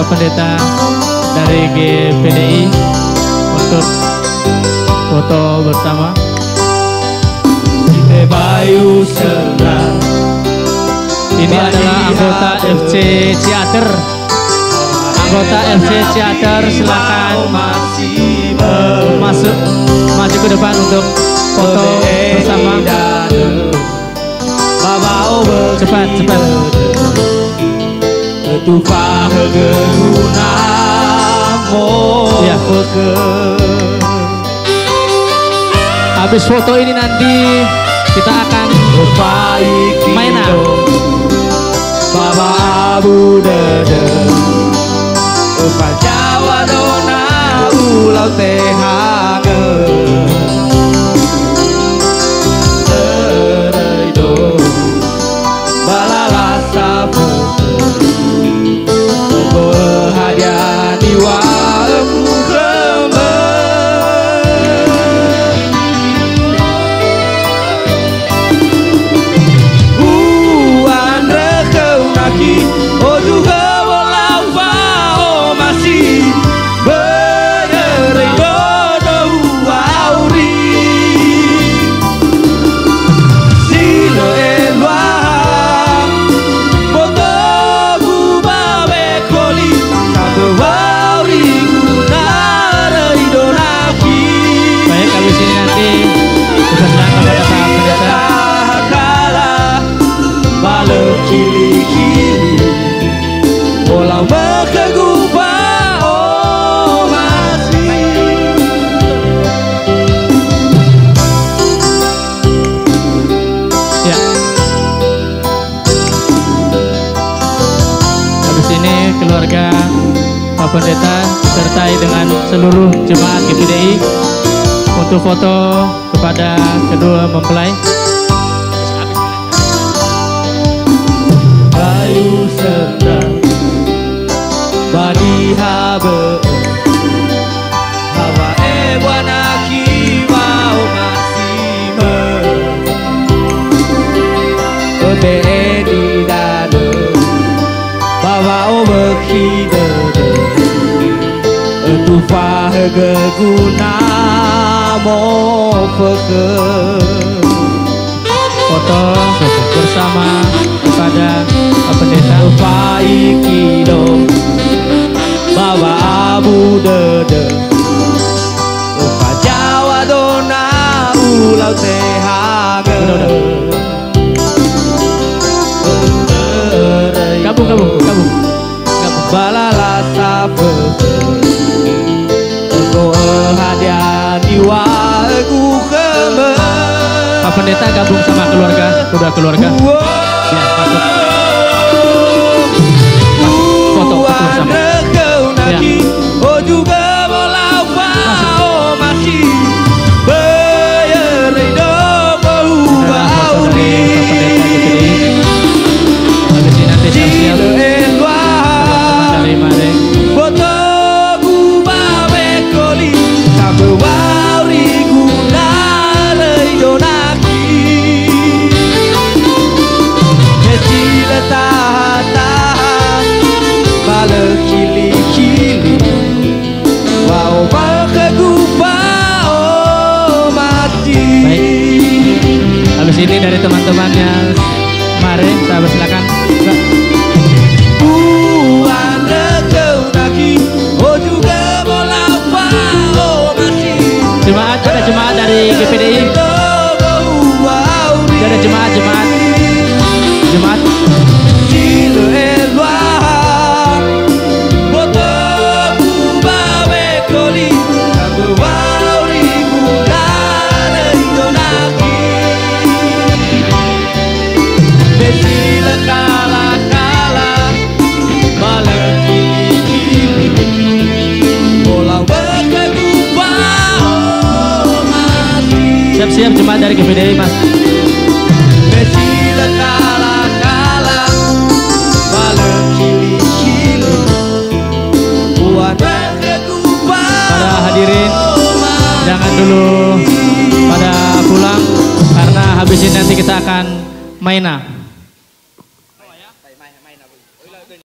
Bapak Pendeta dari GPDI untuk foto bersama. Bayu Serang. Ini adalah anggota FC Ciater. Anggota FC Ciater, silakan maju ke depan untuk foto bersama. Cepat. Tufah geruna mo. Ya. Habis foto ini nanti kita akan mainan. Baba Abu Dede Upa Jawa Dona Ulau Tehange Teraido Balalasa Ogo hadiah diwa oh juga walau fao masih bererido wauri silo elwa foto babe koli satu wauri guna naki. Baik, habis ini nanti diserahkan kepada Pak Pendeta. Balok kili-kili Bola berkegupa oh masih. Ya. Habis ini keluarga Pak Pendeta sertai dengan seluruh jemaat GPDI untuk foto kepada kedua mempelai. Bayu Serang Badi habe Hawa buana kiwa masime Obe di dado Bawa obekide Tufah geguna mo feke. Foto bersama kepada Pak Pendeta. Paikido Baba Abu Dede Upa Jawa Dona Ulau Tehange. Gabung. Balalasa Ego hadiah diwa egu keme. Pak Pendeta gabung sama keluarga, kedua keluarga. Ya, masuk. Foto bersama. Ya. Oh juga walau fao masih bererido bauri. Habis ini nanti siap-siap dari Mare. Foto babe koli sampai wauri guna leidonaki. Kecil tahan balik kili-kili wow berkegupa oh mati. Baik. Habis ini dari teman-temannya Mare, sahabat silakan. Jemaat, ada jemaat dari GPDI. Ada jemaat. Siap-siap jemaat dari GPDI, Mas. Para hadirin, jangan dulu pada pulang karena habis ini nanti kita akan mainan.